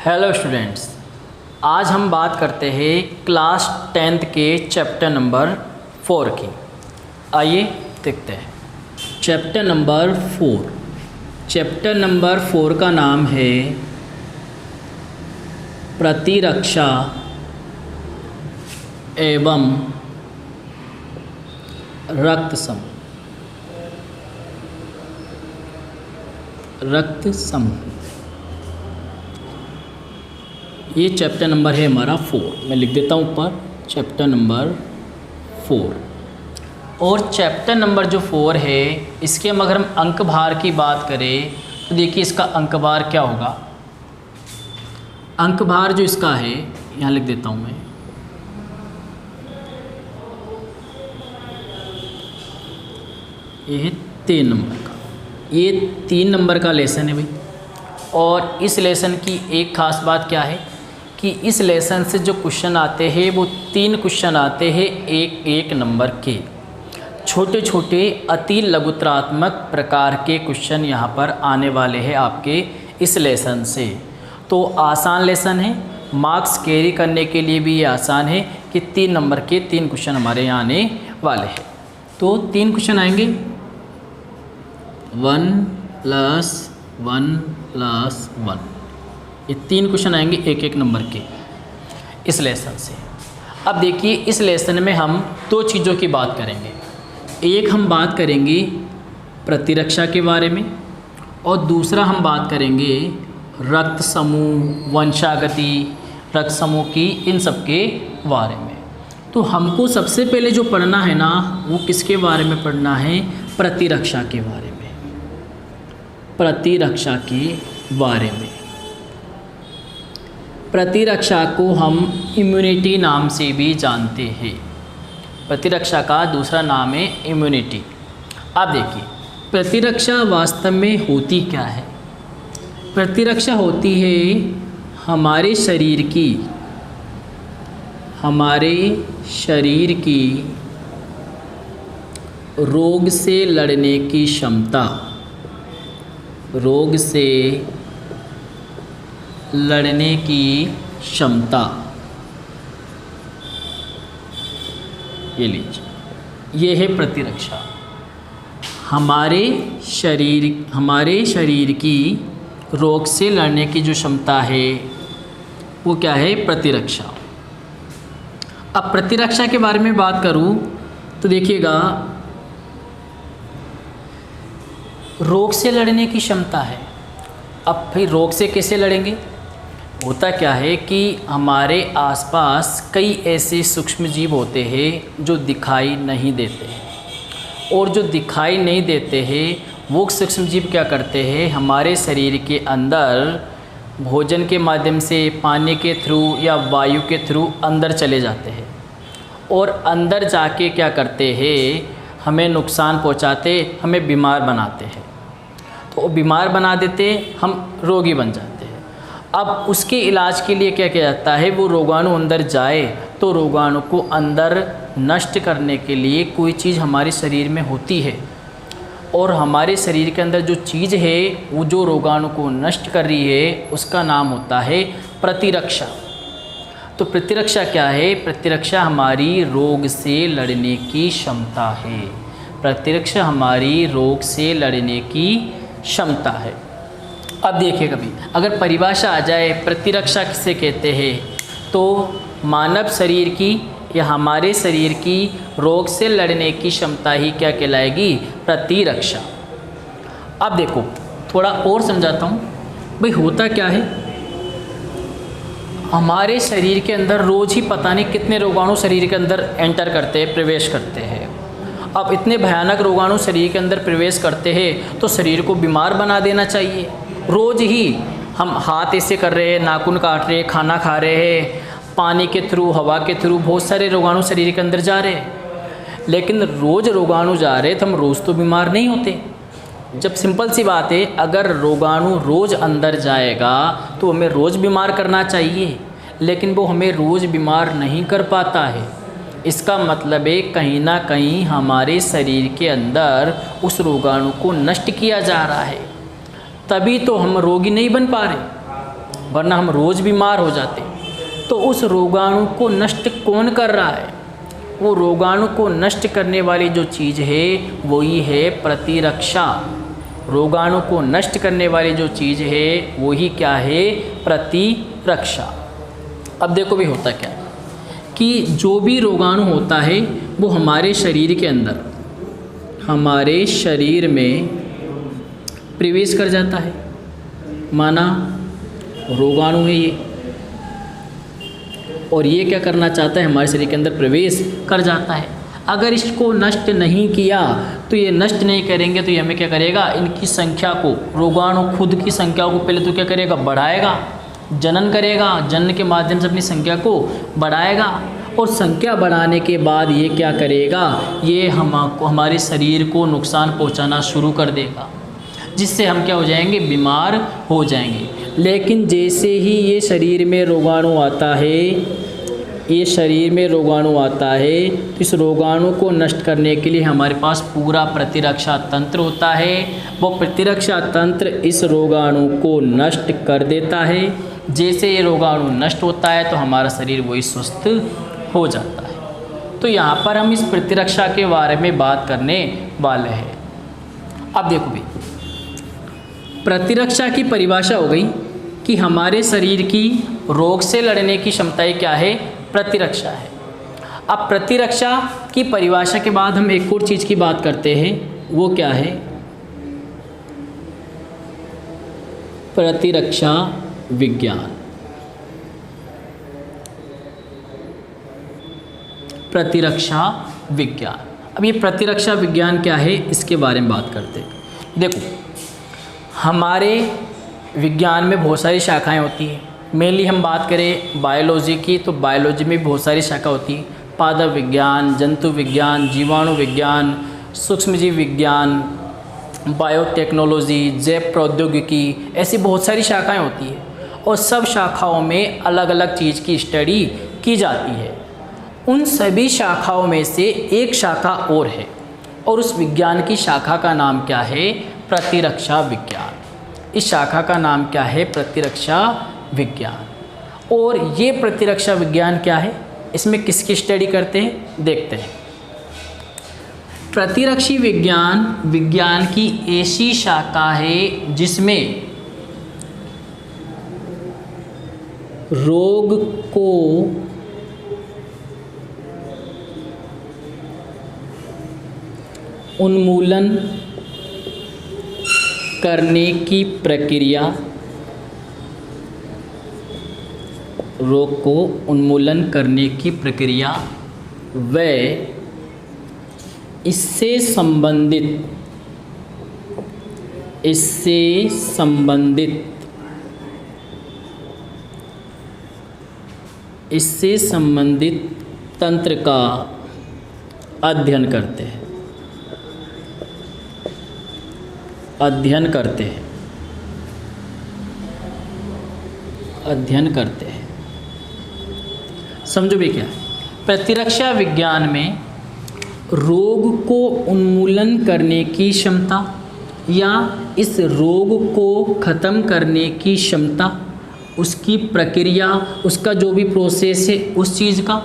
Hello students, आज हम बात करते हैं क्लास 10th के चैप्टर नंबर 4 की। आइए देखते हैं चैप्टर नंबर 4। चैप्टर नंबर 4 का नाम है प्रतिरक्षा एवं रक्त समूह। ये चैप्टर नंबर है हमारा 4। मैं लिख देता हूँ ऊपर चैप्टर नंबर 4। और चैप्टर नंबर जो 4 है इसके हम अगर हम अंक भार की बात करें तो देखिए इसका अंक भार क्या होगा। अंक भार जो इसका है यहाँ लिख देता हूँ मैं, ये है 3 नंबर का। ये 3 नंबर का लेसन है भाई। और इस लेसन की एक ख़ास बात क्या है कि इस लेसन से जो क्वेश्चन आते हैं वो 3 क्वेश्चन आते हैं एक नंबर के। छोटे छोटे अति लघुत्रात्मक प्रकार के क्वेश्चन यहाँ पर आने वाले हैं आपके इस लेसन से। तो आसान लेसन है, मार्क्स कैरी करने के लिए भी ये आसान है कि 3 नंबर के 3 क्वेश्चन हमारे यहाँ आने वाले हैं। तो 3 क्वेश्चन आएंगे 1+1+1। ये 3 क्वेश्चन आएंगे एक नंबर के इस लेसन से। अब देखिए इस लेसन में हम 2 चीज़ों की बात करेंगे। एक हम बात करेंगे प्रतिरक्षा के बारे में और दूसरा हम बात करेंगे रक्त समूह, वंशागति, रक्त समूह की, इन सब के बारे में। तो हमको सबसे पहले जो पढ़ना है ना वो किसके बारे में पढ़ना है? प्रतिरक्षा के बारे में। प्रतिरक्षा के बारे में। प्रतिरक्षा को हम इम्यूनिटी नाम से भी जानते हैं। प्रतिरक्षा का दूसरा नाम है इम्यूनिटी। अब देखिए प्रतिरक्षा वास्तव में होती क्या है? प्रतिरक्षा होती है हमारे शरीर की रोग से लड़ने की क्षमता। रोग से लड़ने की क्षमता, ये लीजिए, ये है प्रतिरक्षा। हमारे शरीर की रोग से लड़ने की जो क्षमता है वो क्या है? प्रतिरक्षा। अब प्रतिरक्षा के बारे में बात करूं तो देखिएगा, रोग से लड़ने की क्षमता है। अब फिर रोग से कैसे लड़ेंगे? होता क्या है कि हमारे आसपास कई ऐसे सूक्ष्म जीव होते हैं जो दिखाई नहीं देते हैं, और जो दिखाई नहीं देते हैं वो सूक्ष्म जीव क्या करते हैं? हमारे शरीर के अंदर भोजन के माध्यम से, पानी के थ्रू या वायु के थ्रू अंदर चले जाते हैं, और अंदर जाके क्या करते हैं? हमें नुकसान पहुंचाते, हमें बीमार बनाते हैं। तो बीमार बना देते, हम रोगी बन जाते हैं। अब उसके इलाज के लिए क्या किया जाता है? वो रोगाणु अंदर जाए तो रोगाणु को अंदर नष्ट करने के लिए कोई चीज़ हमारे शरीर में होती है, और हमारे शरीर के अंदर जो चीज़ है वो जो रोगाणु को नष्ट कर रही है उसका नाम होता है प्रतिरक्षा। तो प्रतिरक्षा क्या है? प्रतिरक्षा हमारी रोग से लड़ने की क्षमता है। प्रतिरक्षा हमारी रोग से लड़ने की क्षमता है। अब देखिए, कभी अगर परिभाषा आ जाए प्रतिरक्षा किसे कहते हैं तो मानव शरीर की या हमारे शरीर की रोग से लड़ने की क्षमता ही क्या कहलाएगी? प्रतिरक्षा। अब देखो थोड़ा और समझाता हूँ। भाई होता क्या है, हमारे शरीर के अंदर रोज़ ही पता नहीं कितने रोगाणु शरीर के अंदर एंटर करते हैं, प्रवेश करते हैं। अब इतने भयानक रोगाणु शरीर के अंदर प्रवेश करते हैं तो शरीर को बीमार बना देना चाहिए। रोज़ ही हम हाथ ऐसे कर रहे हैं, नाखून काट रहे हैं, खाना खा रहे हैं, पानी के थ्रू, हवा के थ्रू बहुत सारे रोगाणु शरीर के अंदर जा रहे हैं। लेकिन रोज़ रोगाणु जा रहे तो हम रोज़ तो बीमार नहीं होते। जब सिंपल सी बात है, अगर रोगाणु रोज़ अंदर जाएगा तो हमें रोज़ बीमार करना चाहिए, लेकिन वो हमें रोज़ बीमार नहीं कर पाता है। इसका मतलब है कहीं ना कहीं हमारे शरीर के अंदर उस रोगाणु को नष्ट किया जा रहा है, तभी तो हम रोगी नहीं बन पा रहे। वरना हम रोज़ बीमार हो जाते। तो उस रोगाणु को नष्ट कौन कर रहा है? वो रोगाणु को नष्ट करने वाली जो चीज़ है वही है प्रतिरक्षा। रोगाणु को नष्ट करने वाली जो चीज़ है वही क्या है? प्रतिरक्षा। अब देखो भी होता क्या कि जो भी रोगाणु होता है वो हमारे शरीर के अंदर, हमारे शरीर में प्रवेश कर जाता है। माना रोगाणु है ये, और ये क्या करना चाहता है? हमारे शरीर के अंदर प्रवेश कर जाता है। अगर इसको नष्ट नहीं किया तो ये नष्ट नहीं करेंगे तो ये हमें क्या करेगा? इनकी संख्या को, रोगाणु खुद की संख्या को पहले तो क्या करेगा? बढ़ाएगा, जनन करेगा, जनन के माध्यम से अपनी संख्या को बढ़ाएगा, और संख्या बढ़ाने के बाद ये क्या करेगा? ये हमारे शरीर को नुकसान पहुंचाना शुरू कर देगा, जिससे हम क्या हो जाएंगे? बीमार हो जाएंगे। लेकिन जैसे ही ये शरीर में रोगाणु आता है, ये शरीर में रोगाणु आता है, तो इस रोगाणु को नष्ट करने के लिए हमारे पास पूरा प्रतिरक्षा तंत्र होता है। वो प्रतिरक्षा तंत्र इस रोगाणु को नष्ट कर देता है। जैसे ये रोगाणु नष्ट होता है तो हमारा शरीर वही स्वस्थ हो जाता है। तो यहाँ पर हम इस प्रतिरक्षा के बारे में बात करने वाले हैं। अब देखो भी, प्रतिरक्षा की परिभाषा हो गई कि हमारे शरीर की रोग से लड़ने की क्षमताएं क्या है? प्रतिरक्षा है। अब प्रतिरक्षा की परिभाषा के बाद हम एक और चीज़ की बात करते हैं, वो क्या है? प्रतिरक्षा विज्ञान। प्रतिरक्षा विज्ञान। अब ये प्रतिरक्षा विज्ञान क्या है, इसके बारे में बात करते हैं। देखो, हमारे विज्ञान में बहुत सारी शाखाएं होती हैं। मेनली हम बात करें बायोलॉजी की, तो बायोलॉजी में बहुत सारी शाखा होती है। पादप विज्ञान, जंतु विज्ञान, जीवाणु विज्ञान, सूक्ष्मजीव विज्ञान, बायोटेक्नोलॉजी, जैव प्रौद्योगिकी, ऐसी बहुत सारी शाखाएं होती है, और सब शाखाओं में अलग अलग चीज़ की स्टडी की जाती है। उन सभी शाखाओं में से एक शाखा और है, और उस विज्ञान की शाखा का नाम क्या है? प्रतिरक्षा विज्ञान। इस शाखा का नाम क्या है? प्रतिरक्षा विज्ञान। और ये प्रतिरक्षा विज्ञान क्या है? इसमें किसकी स्टडी करते हैं, देखते हैं। प्रतिरक्षी विज्ञान विज्ञान की ऐसी शाखा है जिसमें रोग को उन्मूलन करने की प्रक्रिया, रोग को उन्मूलन करने की प्रक्रिया व इससे संबंधित तंत्र का अध्ययन करते हैं। समझो भी क्या है? प्रतिरक्षा विज्ञान में रोग को उन्मूलन करने की क्षमता या इस रोग को ख़त्म करने की क्षमता, उसकी प्रक्रिया, उसका जो भी प्रोसेस है उस चीज़ का,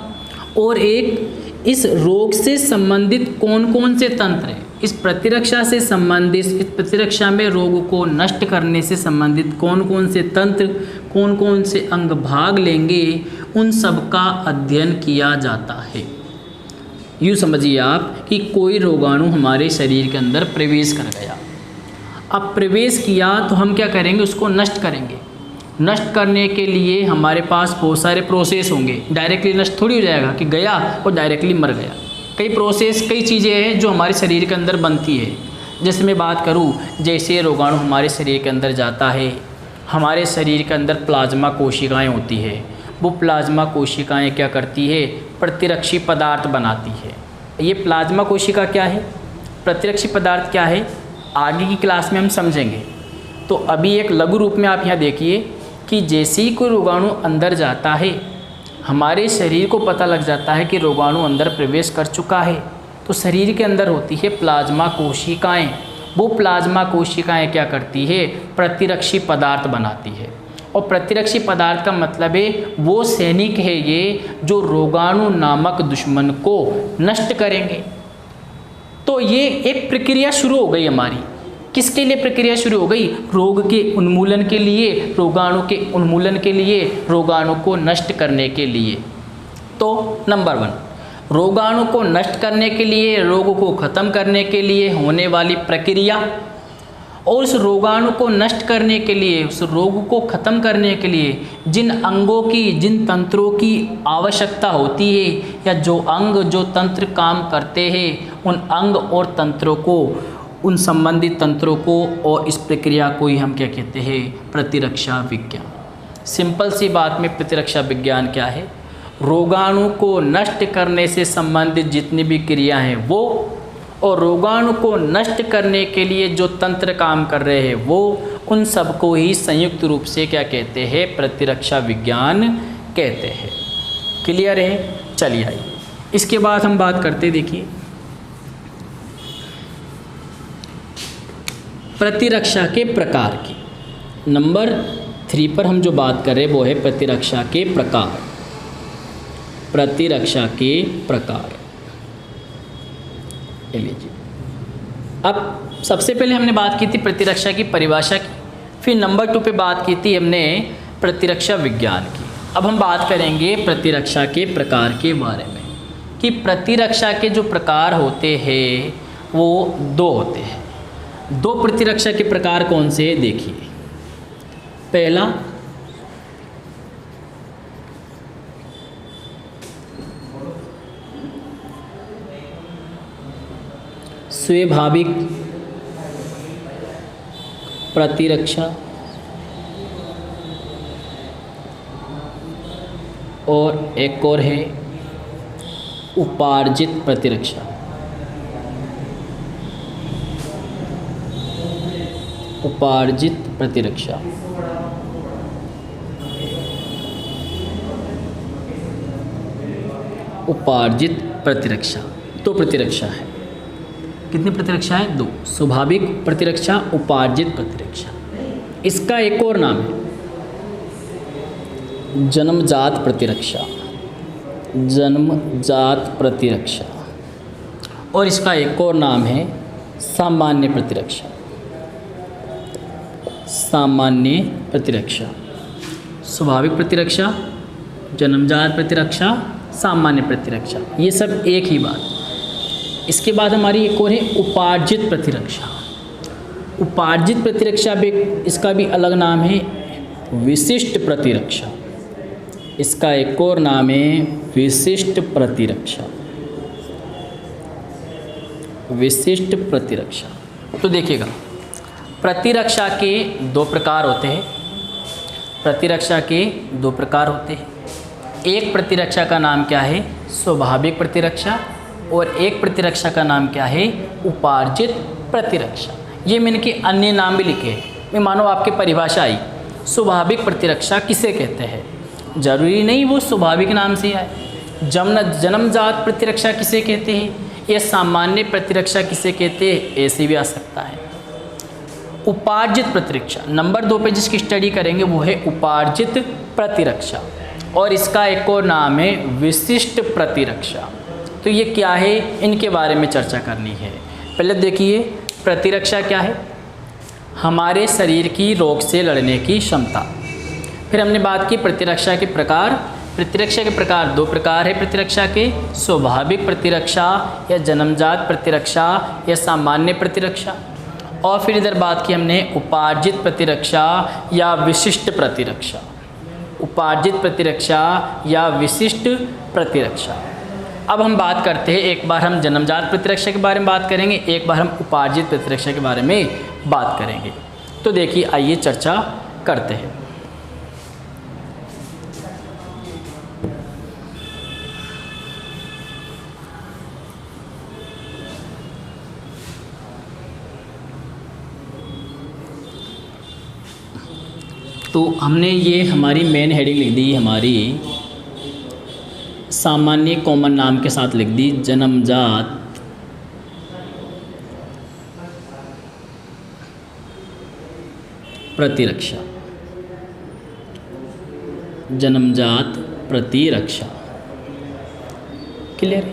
और एक इस रोग से संबंधित कौन कौन से तंत्र हैं, इस प्रतिरक्षा से संबंधित, इस प्रतिरक्षा में रोग को नष्ट करने से संबंधित कौन कौन से तंत्र, कौन कौन से अंग भाग लेंगे, उन सब का अध्ययन किया जाता है। यूँ समझिए आप कि कोई रोगाणु हमारे शरीर के अंदर प्रवेश कर गया। अब प्रवेश किया तो हम क्या करेंगे? उसको नष्ट करेंगे। नष्ट करने के लिए हमारे पास बहुत सारे प्रोसेस होंगे। डायरेक्टली नष्ट थोड़ी हो जाएगा कि गया और डायरेक्टली मर गया। कई प्रोसेस, कई चीज़ें हैं जो हमारे शरीर के अंदर बनती है। जैसे मैं बात करूँ, जैसे रोगाणु हमारे शरीर के अंदर जाता है, हमारे शरीर के अंदर प्लाज्मा कोशिकाएँ होती है। वो प्लाज्मा कोशिकाएं क्या करती है? प्रतिरक्षी पदार्थ बनाती है। ये प्लाज्मा कोशिका क्या है, प्रतिरक्षी पदार्थ क्या है, आगे की क्लास में हम समझेंगे। तो अभी एक लघु रूप में आप यहाँ देखिए कि जैसे ही कोई रोगाणु अंदर जाता है, हमारे शरीर को पता लग जाता है कि रोगाणु अंदर प्रवेश कर चुका है, तो शरीर के अंदर होती है प्लाज्मा कोशिकाएँ। वो प्लाज्मा कोशिकाएँ क्या करती है? प्रतिरक्षी पदार्थ बनाती है। और प्रतिरक्षी पदार्थ का मतलब है वो सैनिक है ये जो रोगाणु नामक दुश्मन को नष्ट करेंगे। तो ये एक प्रक्रिया शुरू हो गई हमारी। किसके लिए प्रक्रिया शुरू हो गई? रोग के उन्मूलन के लिए, रोगाणु के उन्मूलन के लिए, रोगाणु को नष्ट करने के लिए। तो नंबर 1, रोगाणु को नष्ट करने के लिए, रोग को ख़त्म करने के लिए होने वाली प्रक्रिया, और उस रोगाणु को नष्ट करने के लिए, उस रोग को ख़त्म करने के लिए जिन अंगों की, जिन तंत्रों की आवश्यकता होती है, या जो अंग जो तंत्र काम करते हैं, उन अंग और तंत्रों को, उन संबंधित तंत्रों को, और इस प्रक्रिया को ही हम क्या कहते हैं? प्रतिरक्षा विज्ञान। सिंपल सी बात में प्रतिरक्षा विज्ञान क्या है? रोगाणु को नष्ट करने से संबंधित जितनी भी क्रिया हैं वो, और रोगाणु को नष्ट करने के लिए जो तंत्र काम कर रहे हैं वो, उन सबको ही संयुक्त रूप से क्या कहते हैं? प्रतिरक्षा विज्ञान कहते हैं। क्लियर है? चलिए आइए इसके बाद हम बात करते, देखिए प्रतिरक्षा के प्रकार की। नंबर 3 पर हम जो बात कर रहे हैं वो है प्रतिरक्षा के प्रकार। प्रतिरक्षा के प्रकार, ले लीजिए। अब सबसे पहले हमने बात की थी प्रतिरक्षा की परिभाषा की, फिर नंबर 2 पे बात की थी हमने प्रतिरक्षा विज्ञान की। अब हम बात करेंगे प्रतिरक्षा के प्रकार के बारे में, कि प्रतिरक्षा के जो प्रकार होते हैं वो 2 होते हैं। 2 प्रतिरक्षा के प्रकार कौन से हैं? देखिए, पहला स्वाभाविक प्रतिरक्षा, और एक और है उपार्जित प्रतिरक्षा। उपार्जित प्रतिरक्षा, उपार्जित प्रतिरक्षा 2 प्रतिरक्षा है। कितनी प्रतिरक्षा है? 2। स्वाभाविक प्रतिरक्षा, उपार्जित प्रतिरक्षा। इसका एक और नाम है जन्मजात प्रतिरक्षा, जन्मजात प्रतिरक्षा, और इसका एक और नाम है सामान्य प्रतिरक्षा, सामान्य प्रतिरक्षा। स्वाभाविक प्रतिरक्षा, जन्मजात प्रतिरक्षा, सामान्य प्रतिरक्षा, ये सब एक ही बात। इसके बाद हमारी एक और है उपार्जित प्रतिरक्षा। उपार्जित प्रतिरक्षा भी, इसका भी अलग नाम है विशिष्ट प्रतिरक्षा। इसका एक और नाम है विशिष्ट प्रतिरक्षा, विशिष्ट प्रतिरक्षा। तो देखिएगा, प्रतिरक्षा के 2 प्रकार होते हैं। प्रतिरक्षा के 2 प्रकार होते हैं। एक प्रतिरक्षा का नाम क्या है? स्वाभाविक प्रतिरक्षा, और एक प्रतिरक्षा का नाम क्या है? उपार्जित प्रतिरक्षा। ये मैंने के अन्य नाम भी लिखे हैं। मैं मानो आपकी परिभाषा आई, स्वाभाविक प्रतिरक्षा किसे कहते हैं? जरूरी नहीं वो स्वाभाविक नाम से आए। जन्मजात प्रतिरक्षा किसे कहते हैं, या सामान्य प्रतिरक्षा किसे कहते हैं, ऐसे भी आ सकता है। उपार्जित प्रतिरक्षा नंबर 2 पे जिसकी स्टडी करेंगे वो है उपार्जित प्रतिरक्षा, और इसका एक और नाम है विशिष्ट प्रतिरक्षा। तो ये क्या है, इनके बारे में चर्चा करनी है। पहले देखिए, प्रतिरक्षा क्या है? हमारे शरीर की रोग से लड़ने की क्षमता। फिर हमने बात की प्रतिरक्षा के प्रकार। प्रतिरक्षा के प्रकार 2 प्रकार है प्रतिरक्षा के, स्वाभाविक प्रतिरक्षा या जन्मजात प्रतिरक्षा या सामान्य प्रतिरक्षा। और फिर इधर बात की हमने उपार्जित प्रतिरक्षा या विशिष्ट प्रतिरक्षा, उपार्जित प्रतिरक्षा या विशिष्ट प्रतिरक्षा। अब हम बात करते हैं, एक बार हम जन्मजात प्रतिरक्षा के बारे में बात करेंगे, एक बार हम उपार्जित प्रतिरक्षा के बारे में बात करेंगे। तो देखिए, आइए चर्चा करते हैं। तो हमने ये हमारी मेन हेडिंग लिख दी, हमारी सामान्य कॉमन नाम के साथ लिख दी, जन्मजात प्रतिरक्षा। जन्मजात प्रतिरक्षा। क्लियर?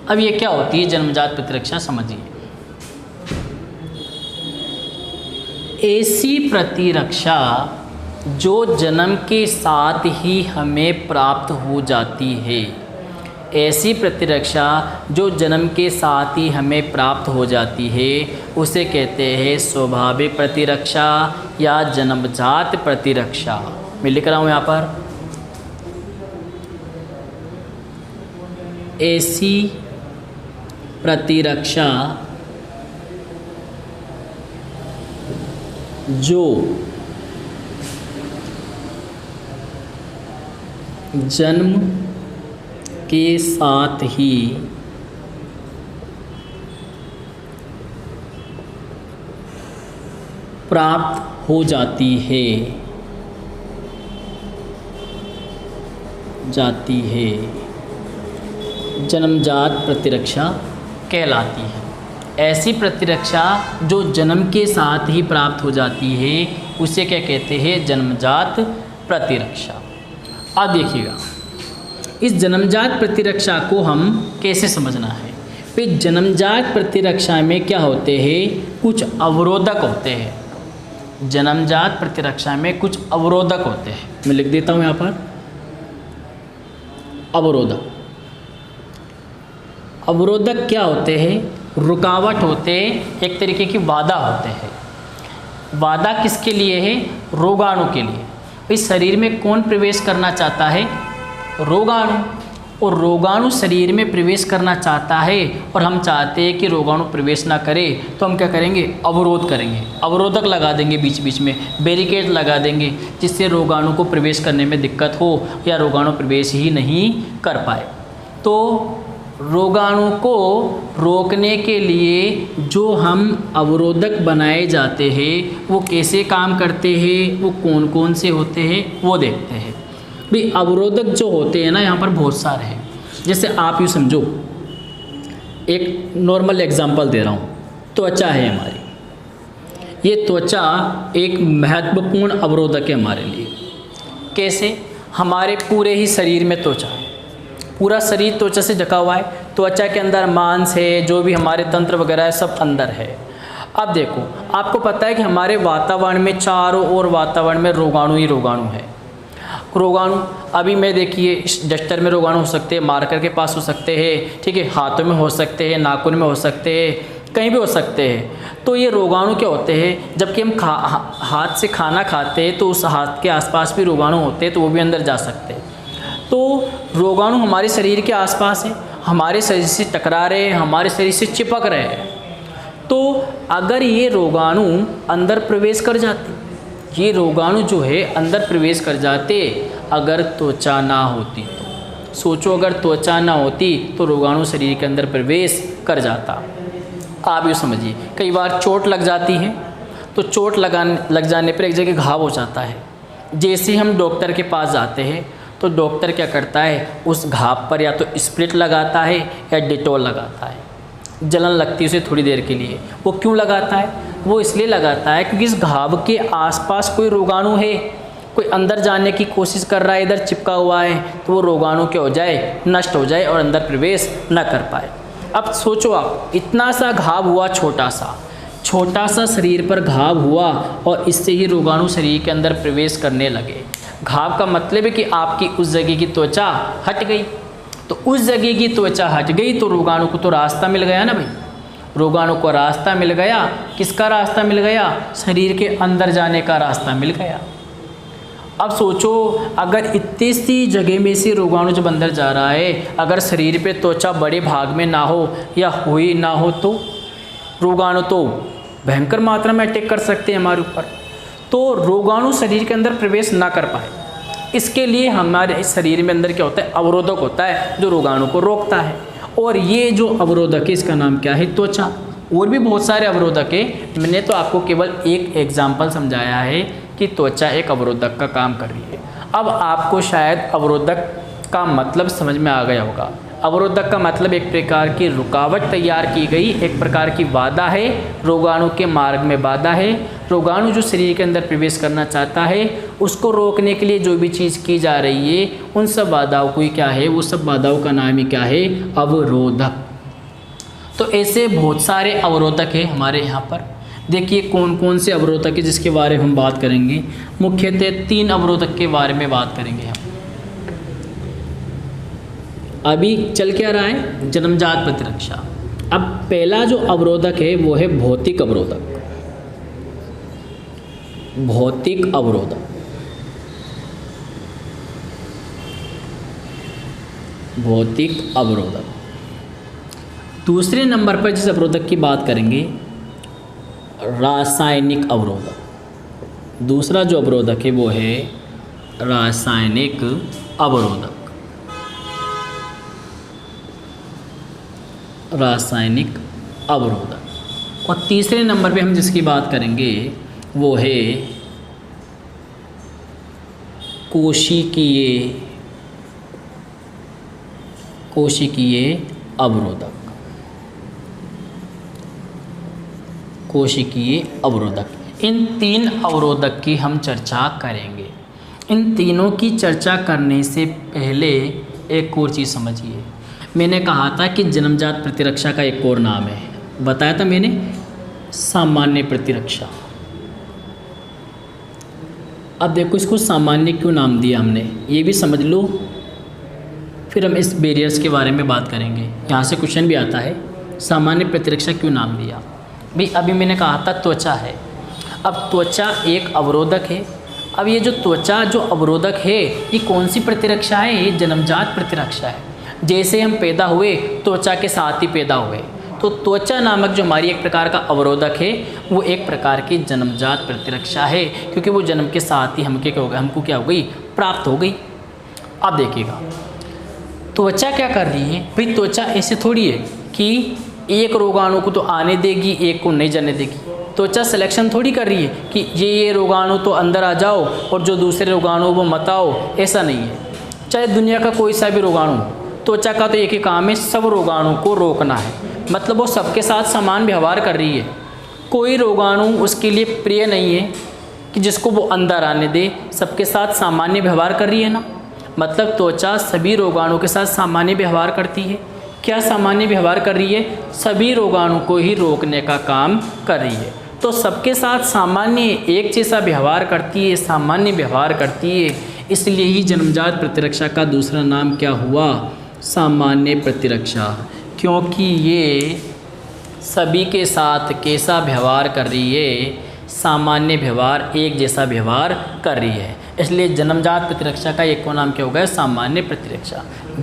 अब ये क्या होती है जन्मजात प्रतिरक्षा, समझिए। ऐसी प्रतिरक्षा जो जन्म के साथ ही हमें प्राप्त हो जाती है, ऐसी प्रतिरक्षा जो जन्म के साथ ही हमें प्राप्त हो जाती है उसे कहते हैं स्वाभाविक प्रतिरक्षा या जन्मजात प्रतिरक्षा। मैं लिख रहा हूँ यहाँ पर, ऐसी प्रतिरक्षा जो जन्म के साथ ही प्राप्त हो जाती है जन्मजात प्रतिरक्षा कहलाती है। ऐसी प्रतिरक्षा जो जन्म के साथ ही प्राप्त हो जाती है उसे क्या कहते हैं, जन्मजात प्रतिरक्षा। अब देखिएगा इस जन्मजात प्रतिरक्षा को हम कैसे समझना है। फिर जन्मजात प्रतिरक्षा में क्या होते हैं, कुछ अवरोधक होते हैं। जन्मजात प्रतिरक्षा में कुछ अवरोधक होते हैं, मैं लिख देता हूँ यहाँ पर, अवरोधक। अवरोधक क्या होते हैं, रुकावट होते हैं, एक तरीके की बाधा होते हैं। बाधा किसके लिए है, रोगाणु के लिए। इस शरीर में कौन प्रवेश करना चाहता है, रोगाणु। और रोगाणु शरीर में प्रवेश करना चाहता है और हम चाहते हैं कि रोगाणु प्रवेश ना करे, तो हम क्या करेंगे, अवरोध करेंगे, अवरोधक लगा देंगे, बीच बीच में बैरिकेड लगा देंगे, जिससे रोगाणु को प्रवेश करने में दिक्कत हो या रोगाणु प्रवेश ही नहीं कर पाए। तो रोगाणु को रोकने के लिए जो हम अवरोधक बनाए जाते हैं वो कैसे काम करते हैं, वो कौन कौन से होते हैं वो देखते हैं। भाई अवरोधक जो होते हैं ना, यहाँ पर बहुत सारे हैं। जैसे आप यूँ समझो, एक नॉर्मल एग्जांपल दे रहा हूँ, त्वचा है हमारी। ये त्वचा एक महत्वपूर्ण अवरोधक है हमारे लिए। कैसे, हमारे पूरे ही शरीर में त्वचा है, पूरा शरीर त्वचा से ढका हुआ है। त्वचा के अंदर मांस है, जो भी हमारे तंत्र वगैरह है सब अंदर है। अब देखो, आपको पता है कि हमारे वातावरण में चारों ओर वातावरण में रोगाणु ही रोगाणु है। रोगाणु अभी मैं देखिए, इस डस्टर में रोगाणु हो सकते हैं, मार्कर के पास हो सकते हैं, ठीक है, हाथों में हो सकते हैं, नाखून में हो सकते हैं, कहीं भी हो सकते हैं। तो ये रोगाणु क्या होते हैं, जबकि हम हाथ से खाना खाते हैं तो उस हाथ के आसपास भी रोगाणु होते हैं, तो वो भी अंदर जा सकते हैं। तो रोगाणु हमारे शरीर के आसपास है, हमारे शरीर से टकरा रहे हैं, हमारे शरीर से चिपक रहे हैं। तो अगर ये रोगाणु अंदर प्रवेश कर जाते, ये रोगाणु जो है अंदर प्रवेश कर जाते, अगर त्वचा ना होती तो सोचो, अगर त्वचा ना होती तो रोगाणु शरीर के अंदर प्रवेश कर जाता। आप ये समझिए, कई बार चोट लग जाती है, तो चोट लग जाने पर एक जगह घाव हो जाता है। जैसे हम डॉक्टर के पास जाते हैं तो डॉक्टर क्या करता है, उस घाव पर या तो स्प्रिट लगाता है या डिटॉल लगाता है। जलन लगती है उसे थोड़ी देर के लिए। वो क्यों लगाता है, वो इसलिए लगाता है क्योंकि इस घाव के आसपास कोई रोगाणु है, कोई अंदर जाने की कोशिश कर रहा है, इधर चिपका हुआ है, तो वो रोगाणु क्या हो जाए, नष्ट हो जाए और अंदर प्रवेश न कर पाए। अब सोचो आप, इतना सा घाव हुआ, छोटा सा शरीर पर घाव हुआ और इससे ही रोगाणु शरीर के अंदर प्रवेश करने लगे। घाव का मतलब है कि आपकी उस जगह की त्वचा हट गई, तो उस जगह की त्वचा हट गई तो रोगाणु को तो रास्ता मिल गया ना भाई। रोगाणु को रास्ता मिल गया, किसका रास्ता मिल गया, शरीर के अंदर जाने का रास्ता मिल गया। अब सोचो, अगर इतनी सी जगह में से रोगाणु जब अंदर जा रहा है, अगर शरीर पे त्वचा बड़े भाग में ना हो या हुई ना हो, तो रोगाणु तो भयंकर मात्रा में अटैक कर सकते हैं हमारे ऊपर। तो रोगाणु शरीर के अंदर प्रवेश ना कर पाए, इसके लिए हमारे शरीर में अंदर क्या होता है, अवरोधक होता है जो रोगाणु को रोकता है। और ये जो अवरोधक है इसका नाम क्या है, त्वचा। और भी बहुत सारे अवरोधक है, मैंने तो आपको केवल एक एग्जाम्पल समझाया है कि त्वचा एक अवरोधक का काम कर रही है। अब आपको शायद अवरोधक का मतलब समझ में आ गया होगा। अवरोधक का मतलब एक प्रकार की रुकावट तैयार की गई, एक प्रकार की बाधा है, रोगाणु के मार्ग में बाधा है। रोगाणु जो शरीर के अंदर प्रवेश करना चाहता है उसको रोकने के लिए जो भी चीज़ की जा रही है उन सब बाधाओं को ही क्या है, वो सब बाधाओं का नाम ही क्या है, अवरोधक। तो ऐसे बहुत सारे अवरोधक है हमारे यहाँ पर। देखिए कौन कौन से अवरोधक है जिसके बारे में हम बात करेंगे। मुख्यतः 3 अवरोधक के बारे में बात करेंगे हम। अभी चल क्या रहा है, जन्मजात प्रतिरक्षा। अब पहला जो अवरोधक है वो है भौतिक अवरोधक। भौतिक अवरोधक, भौतिक अवरोधक। दूसरे नंबर पर जिस अवरोधक की बात करेंगे, रासायनिक अवरोधक। दूसरा जो अवरोधक है वो है रासायनिक अवरोधक। रासायनिक अवरोधक। और तीसरे नंबर पे हम जिसकी बात करेंगे वो है कोशिकीय अवरोधक। कोशिकीय अवरोधक। इन 3 अवरोधक की हम चर्चा करेंगे। इन तीनों की चर्चा करने से पहले एक और चीज़ समझिए। मैंने कहा था कि जन्मजात प्रतिरक्षा का एक और नाम है, बताया था मैंने, सामान्य प्रतिरक्षा। अब देखो इसको सामान्य क्यों नाम दिया हमने, ये भी समझ लो, फिर हम इस बैरियर्स के बारे में बात करेंगे। यहाँ से क्वेश्चन भी आता है, सामान्य प्रतिरक्षा क्यों नाम दिया भाई। अभी मैंने कहा था त्वचा है। अब त्वचा एक अवरोधक है। अब ये जो त्वचा जो अवरोधक है ये कौन सी प्रतिरक्षा है, ये जन्मजात प्रतिरक्षा है। जैसे हम पैदा हुए त्वचा के साथ ही पैदा हुए, तो त्वचा नामक जो हमारी एक प्रकार का अवरोधक है वो एक प्रकार की जन्मजात प्रतिरक्षा है, क्योंकि वो जन्म के साथ ही हमको क्या हो गई, प्राप्त हो गई। अब देखिएगा त्वचा क्या कर रही है भाई। त्वचा ऐसे थोड़ी है कि एक रोगाणु को तो आने देगी, एक को नहीं जाने देगी। त्वचा सिलेक्शन थोड़ी कर रही है कि ये रोगाणु तो अंदर आ जाओ और जो दूसरे रोगाणु वो मत आओ, ऐसा नहीं है। चाहे दुनिया का कोई सा भी रोगाणु, त्वचा का तो एक ही काम है, सब रोगाणु को रोकना है। मतलब वो सबके साथ समान व्यवहार कर रही है। कोई रोगाणु उसके लिए प्रिय नहीं है कि जिसको वो अंदर आने दे, सबके साथ सामान्य व्यवहार कर रही है ना। मतलब त्वचा सभी रोगाणु के साथ सामान्य व्यवहार करती है। क्या सामान्य व्यवहार कर रही है, सभी रोगाणु को ही रोकने का काम कर रही है। तो सबके साथ सामान्य एक जैसा व्यवहार करती है, सामान्य व्यवहार करती है। इसलिए ही जन्मजात प्रतिरक्षा का दूसरा नाम क्या हुआ, सामान्य प्रतिरक्षा। क्योंकि ये सभी के साथ कैसा व्यवहार कर रही है, सामान्य व्यवहार, एक जैसा व्यवहार कर रही है। इसलिए जन्मजात प्रतिरक्षा का एक और नाम क्या होगा, सामान्य प्रतिरक्षा।